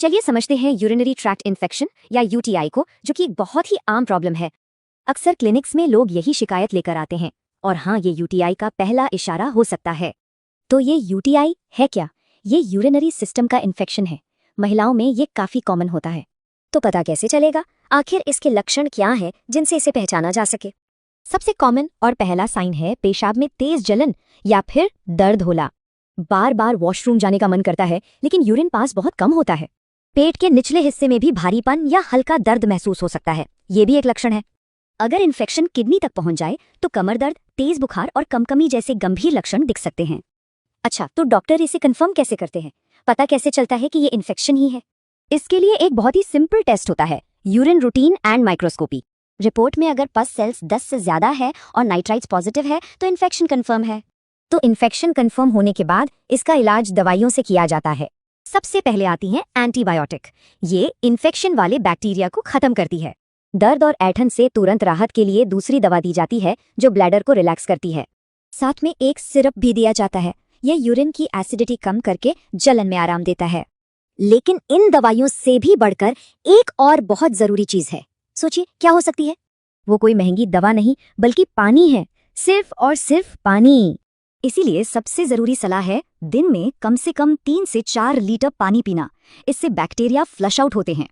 चलिए समझते हैं यूरिनरी ट्रैक्ट इन्फेक्शन या यूटीआई को, जो कि एक बहुत ही आम प्रॉब्लम है। अक्सर क्लिनिक्स में लोग यही शिकायत लेकर आते हैं, और हाँ, ये यूटीआई का पहला इशारा हो सकता है। तो ये यूटीआई है क्या? ये यूरिनरी सिस्टम का इन्फेक्शन है। महिलाओं में ये काफी कॉमन होता है। तो पता कैसे चलेगा? आखिर इसके लक्षण क्या हैं जिनसे इसे पहचाना जा सके? सबसे कॉमन और पहला साइन है पेशाब में तेज जलन या फिर दर्द होला। बार बार वॉशरूम जाने का मन करता है, लेकिन यूरिन पास बहुत कम होता है। पेट के निचले हिस्से में भी भारीपन या हल्का दर्द महसूस हो सकता है, ये भी एक लक्षण है। अगर इन्फेक्शन किडनी तक पहुंच जाए तो कमर दर्द, तेज बुखार और कमकमी जैसे गंभीर लक्षण दिख सकते हैं। अच्छा, तो डॉक्टर इसे कंफर्म कैसे करते हैं? पता कैसे चलता है कि ये इन्फेक्शन ही है? इसके लिए एक बहुत ही सिंपल टेस्ट होता है, urine routine and microscopy. Report में अगर पस सेल्स 10 से ज्यादा है और नाइट्राइट्स पॉजिटिव है तो इन्फेक्शन कंफर्म है। तो इन्फेक्शन कंफर्म होने के बाद इसका इलाज दवाइयों से किया जाता है। सबसे पहले आती हैं एंटीबायोटिक। ये इन्फेक्शन वाले बैक्टीरिया को खत्म करती है। दर्द और ऐंठन से तुरंत राहत के लिए दूसरी दवा दी जाती है जो ब्लैडर को रिलैक्स करती है। साथ में एक सिरप भी दिया जाता है। यह यूरिन की एसिडिटी कम करके जलन में आराम देता है। लेकिन इन दवाइयों से भी बढ़कर एक और बहुत जरूरी चीज है। सोचिए क्या हो सकती है? वो कोई महंगी दवा नहीं, बल्कि पानी है। सिर्फ और सिर्फ पानी। इसीलिए सबसे जरूरी सलाह है दिन में कम से कम 3 से 4 लीटर पानी पीना। इससे बैक्टीरिया फ्लश आउट होते हैं।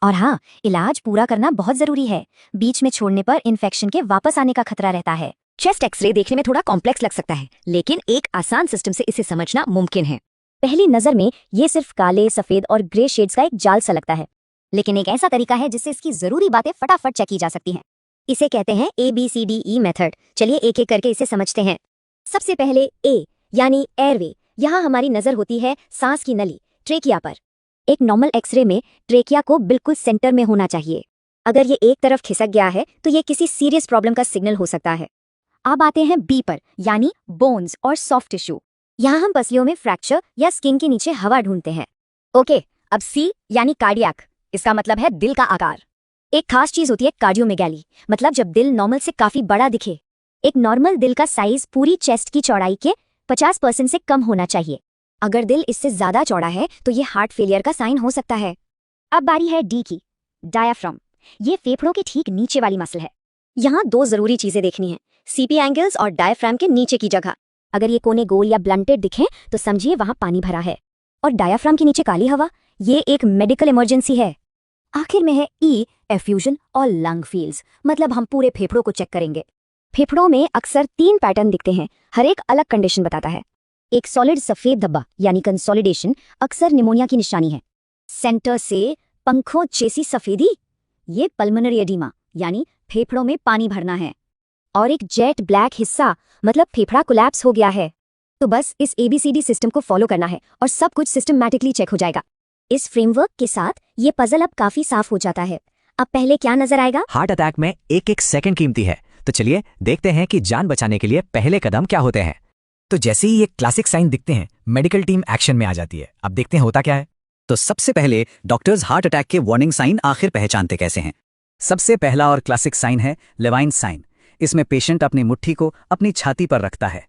और हाँ, इलाज पूरा करना बहुत जरूरी है। बीच में छोड़ने पर इन्फेक्शन के वापस आने का खतरा रहता है। चेस्ट एक्सरे देखने में थोड़ा कॉम्प्लेक्स लग सकता है, लेकिन एक आसान सिस्टम से इसे समझना मुमकिन है। पहली नजर में ये सिर्फ काले, सफेद और ग्रे शेड्स का एक जाल सा लगता है, लेकिन एक ऐसा तरीका है जिससे इसकी जरूरी बातें फटाफट चेक की जा सकती हैं। इसे कहते हैं ABCDE मेथड। चलिए एक एक करके इसे समझते हैं। सबसे पहले ए यानी एयरवे। यहाँ हमारी नजर होती है सांस की नली, ट्रेकिया पर। एक नॉर्मल एक्सरे में ट्रेकिया को बिल्कुल सेंटर में होना चाहिए। अगर ये एक तरफ खिसक गया है तो ये किसी सीरियस प्रॉब्लम का सिग्नल हो सकता है। अब आते हैं बी पर, यानी बोन्स और सॉफ्ट टिश्यू। यहाँ हम पसलियों में फ्रैक्चर या स्किन के नीचे हवा ढूंढते हैं। ओके, अब सी यानी कार्डियक। इसका मतलब है दिल का आकार। एक खास चीज होती है कार्डियोमेगाली, मतलब जब दिल नॉर्मल से काफी बड़ा दिखे। एक नॉर्मल दिल का साइज पूरी चेस्ट की चौड़ाई के 50% से कम होना चाहिए। अगर दिल इससे ज्यादा चौड़ा है तो ये हार्ट फेलियर का साइन हो सकता है। अब बारी है डी की, डायाफ्राम। ये फेफड़ों के ठीक नीचे वाली मसल है। यहाँ 2 जरूरी चीजें देखनी है, CP एंगल्स और डायाफ्राम के नीचे की जगह। अगर ये कोने गोल या ब्लंटेड दिखें तो समझिए वहां पानी भरा है। और डायाफ्राम के नीचे काली हवा, ये एक मेडिकल इमरजेंसी है। आखिर में है ई, एफ्यूजन और लंग फील्ड्स, मतलब हम पूरे फेफड़ों को चेक करेंगे। फेफड़ों में अक्सर 3 पैटर्न दिखते हैं, हर एक अलग कंडीशन बताता है। एक सॉलिड सफेद धब्बा यानी कंसोलिडेशन अक्सर निमोनिया की निशानी है। सेंटर से पंखों जैसी सफेदी, ये पल्मोनरी एडिमा यानी फेफड़ों में पानी भरना है। और एक जेट ब्लैक हिस्सा, मतलब फेफड़ा कोलैप्स हो गया है। तो बस इस ABCD सिस्टम को फॉलो करना है और सब कुछ सिस्टमैटिकली चेक हो जाएगा। इस फ्रेमवर्क के साथ ये पजल अब काफी साफ हो जाता है। अब पहले क्या नजर आएगा? हार्ट अटैक में एक एक सेकंड कीमती है, तो चलिए देखते हैं कि जान बचाने के लिए पहले कदम क्या होते हैं। तो जैसे ही ये क्लासिक साइन दिखते हैं, मेडिकल टीम एक्शन में आ जाती है। अब देखते हैं होता क्या है। तो सबसे पहले डॉक्टर्स हार्ट अटैक के वार्निंग साइन आखिर पहचानते कैसे हैं। सबसे पहला और क्लासिक साइन है लेवाइन साइन। इसमें पेशेंट अपनी मुट्ठी को अपनी छाती पर रखता है।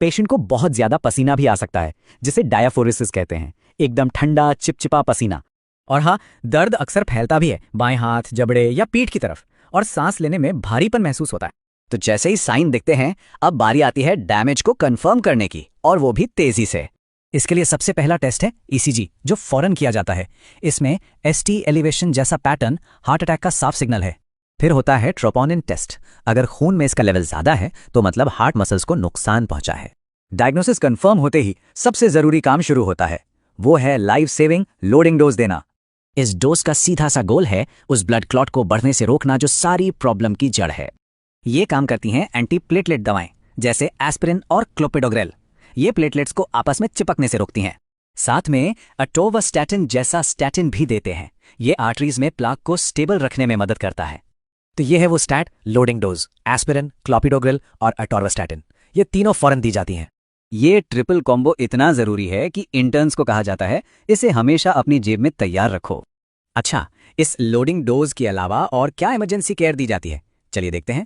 पेशेंट को बहुत ज्यादा पसीना भी आ सकता है, जिसे डायाफोरेसिस कहते हैं, एकदम ठंडा चिपचिपा पसीना। और हाँ, दर्द अक्सर फैलता भी है बाएं हाथ, जबड़े या पीठ की तरफ, और सांस लेने में भारीपन महसूस होता है। तो जैसे ही साइन दिखते हैं, अब बारी आती है डैमेज को कंफर्म करने की, और वो भी तेजी से। इसके लिए सबसे पहला टेस्ट है ECG, जो फौरन किया जाता है। इसमें ST एलिवेशन जैसा पैटर्न हार्ट अटैक का साफ सिग्नल है। फिर होता है ट्रोपोनिन टेस्ट। अगर खून में इसका लेवल ज्यादा है तो मतलब हार्ट मसल्स को नुकसान पहुंचा है। डायग्नोसिस कंफर्म होते ही सबसे जरूरी काम शुरू होता है, वो है लाइफ सेविंग लोडिंग डोज देना। इस डोज का सीधा सा गोल है उस ब्लड क्लॉट को बढ़ने से रोकना जो सारी प्रॉब्लम की जड़ है। ये काम करती हैं एंटी प्लेटलेट दवाएं, जैसे एस्पिरिन और क्लोपिडोग्रेल। ये प्लेटलेट्स को आपस में चिपकने से रोकती हैं। साथ में अटोवास्टैटिन जैसा स्टैटिन भी देते हैं। ये आर्टरीज में प्लाक को स्टेबल रखने में मदद करता है। तो ये है वो stat loading dose, aspirin, clopidogrel और अटोवास्टैटिन। ये तीनों फौरन दी जाती हैं। ये ट्रिपल कॉम्बो इतना जरूरी है कि इंटर्न्स को कहा जाता है इसे हमेशा अपनी जेब में तैयार रखो। अच्छा, इस लोडिंग डोज के अलावा और क्या इमरजेंसी केयर दी जाती है, चलिए देखते हैं।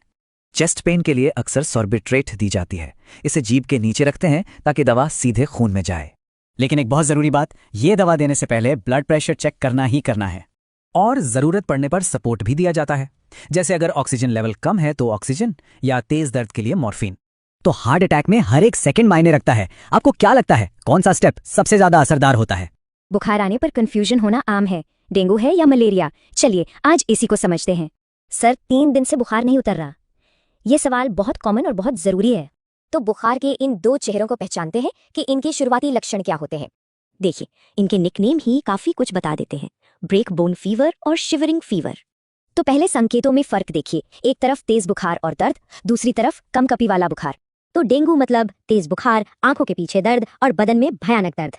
चेस्ट पेन के लिए अक्सर सॉर्बिट्रेट दी जाती है। इसे जीभ के नीचे रखते हैं ताकि दवा सीधे खून में जाए। लेकिन एक बहुत जरूरी बात, ये दवा देने से पहले ब्लड प्रेशर चेक करना ही करना है। और जरूरत पड़ने पर सपोर्ट भी दिया जाता है, जैसे अगर ऑक्सीजन लेवल कम है तो ऑक्सीजन, या तेज दर्द के लिए मॉर्फिन। तो हार्ट अटैक में हर एक सेकंड मायने रखता है। आपको क्या लगता है कौन सा स्टेप सबसे ज्यादा असरदार होता है? बुखार आने पर कंफ्यूजन होना आम है, डेंगू है या मलेरिया। चलिए आज इसी को समझते हैं। सर 3 दिन से बुखार नहीं उतर रहा। ये सवाल बहुत कॉमन और बहुत जरूरी है। तो बुखार के इन 2 चेहरों को पहचानते हैं कि इनके शुरुआती लक्षण क्या होते हैं। देखिए, इनके निकनेम ही काफी कुछ बता देते हैं, ब्रेक बोन फीवर और शिवरिंग फीवर। तो पहले संकेतों में फर्क देखिए, एक तरफ तेज बुखार और दर्द, दूसरी तरफ कमकपी वाला बुखार। तो डेंगू मतलब तेज बुखार, आंखों के पीछे दर्द और बदन में भयानक दर्द।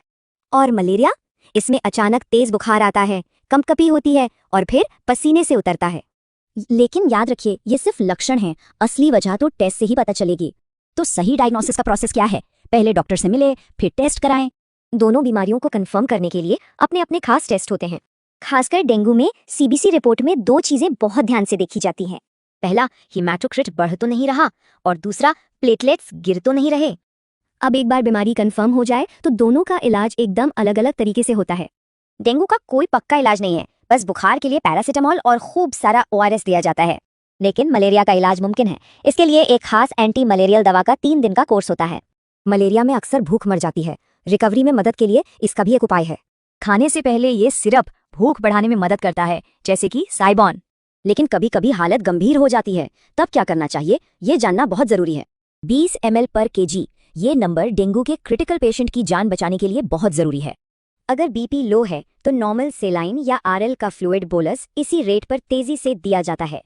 और मलेरिया, इसमें अचानक तेज बुखार आता है, कमकपी होती है और फिर पसीने से उतरता है। लेकिन याद रखिए, ये सिर्फ लक्षण हैं, असली वजह तो टेस्ट से ही पता चलेगी। तो सही डायग्नोसिस का प्रोसेस क्या है? पहले डॉक्टर से मिले, फिर टेस्ट कराएं। दोनों बीमारियों को कंफर्म करने के लिए अपने अपने खास टेस्ट होते हैं। खासकर डेंगू में सीबीसी रिपोर्ट में 2 चीजें बहुत ध्यान से देखी जाती हैं। पहला, हीमैटोक्रिट बढ़ तो नहीं रहा, और दूसरा, प्लेटलेट्स गिर तो नहीं रहे। अब एक बार बीमारी कंफर्म हो जाए तो दोनों का इलाज एकदम अलग अलग तरीके से होता है। डेंगू का कोई पक्का इलाज नहीं है, बस बुखार के लिए पैरासीटामोल और खूब सारा ORS दिया जाता है। लेकिन मलेरिया का इलाज मुमकिन है। इसके लिए एक खास एंटी मलेरियल दवा का 3 दिन का कोर्स होता है। मलेरिया में अक्सर भूख मर जाती है, रिकवरी में मदद के लिए इसका भी एक उपाय है। खाने से पहले ये सिरप भूख बढ़ाने में मदद करता है, जैसे कि साइबॉन। लेकिन कभी कभी हालत गंभीर हो जाती है, तब क्या करना चाहिए ये जानना बहुत जरूरी है। 20 ml पर kg, ये नंबर डेंगू के क्रिटिकल पेशेंट की जान बचाने के लिए बहुत जरूरी है। अगर बीपी लो है तो नॉर्मल सेलाइन या RL का फ्लूइड बोलस इसी रेट पर तेजी से दिया जाता है।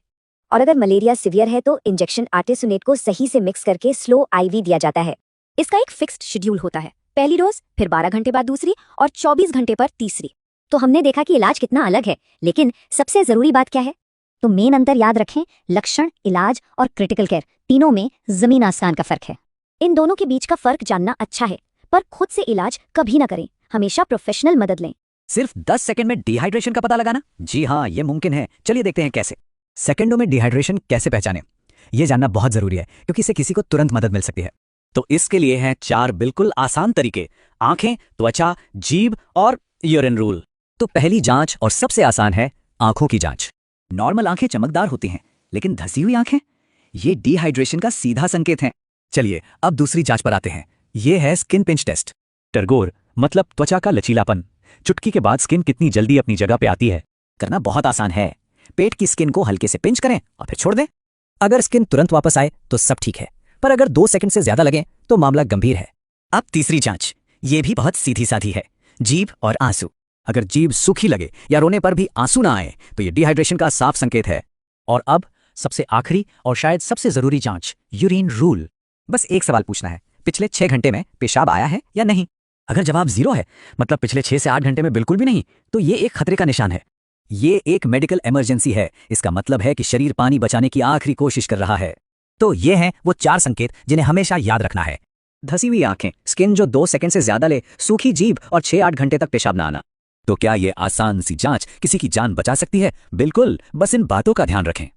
और अगर मलेरिया सिवियर है तो इंजेक्शन आर्टेसुनेट को सही से मिक्स करके स्लो IV दिया जाता है। इसका एक फिक्स्ड शेड्यूल होता है, पहली डोज, फिर 12 घंटे बाद दूसरी और 24 घंटे पर तीसरी। तो हमने देखा कि इलाज कितना अलग है, लेकिन सबसे जरूरी बात क्या है? तो मेन अंतर याद रखें, लक्षण, इलाज और क्रिटिकल केयर, तीनों में जमीन आसमान का फर्क है। इन दोनों के बीच का फर्क जानना अच्छा है, पर खुद से इलाज कभी ना करें, हमेशा प्रोफेशनल मदद लें। सिर्फ 10 सेकंड में डिहाइड्रेशन का पता लगाना? जी हाँ, ये मुमकिन है। चलिए देखते हैं कैसे। सेकंडों में डिहाइड्रेशन कैसे पहचानें, ये जानना बहुत जरूरी है, क्योंकि इससे किसी को तुरंत मदद मिल सकती है। तो इसके लिए हैं 4 बिल्कुल आसान तरीके: आंखें, त्वचा, जीभ और यूरिन रूल। तो पहली जांच और सबसे आसान है आंखों की जांच। नॉर्मल आंखें चमकदार होती हैं, लेकिन धसी हुई आंखें, ये डिहाइड्रेशन का सीधा संकेत है। चलिए अब दूसरी जांच पर आते हैं। ये है स्किन पिंच टेस्ट। टर्गोर मतलब त्वचा का लचीलापन। चुटकी के बाद स्किन कितनी जल्दी अपनी जगह पे आती है, करना बहुत आसान है। पेट की स्किन को हल्के से पिंच करें और फिर छोड़ दें। अगर स्किन तुरंत वापस आए तो सब ठीक है, पर अगर 2 सेकंड से ज्यादा लगे तो मामला गंभीर है। अब तीसरी जांच, ये भी बहुत सीधी साधी है, जीभ और आंसू। अगर जीभ सूखी लगे या रोने पर भी आंसू ना आए तो ये डिहाइड्रेशन का साफ संकेत है। और अब सबसे आखिरी और शायद सबसे जरूरी जांच, यूरिन रूल। बस एक सवाल पूछना है, पिछले 6 घंटे में पेशाब आया है या नहीं? अगर जवाब 0 है, मतलब पिछले 6 से 8 घंटे में बिल्कुल भी नहीं, तो ये एक खतरे का निशान है। ये एक मेडिकल इमरजेंसी है। इसका मतलब है कि शरीर पानी बचाने की आखिरी कोशिश कर रहा है। तो ये हैं वो 4 संकेत जिन्हें हमेशा याद रखना है: धसी हुई आंखें, स्किन जो 2 सेकंड से ज्यादा ले, सूखी जीभ और 6-8 घंटे तक पेशाब ना आना। तो क्या ये आसान सी जांच किसी की जान बचा सकती है? बिल्कुल, बस इन बातों का ध्यान रखें।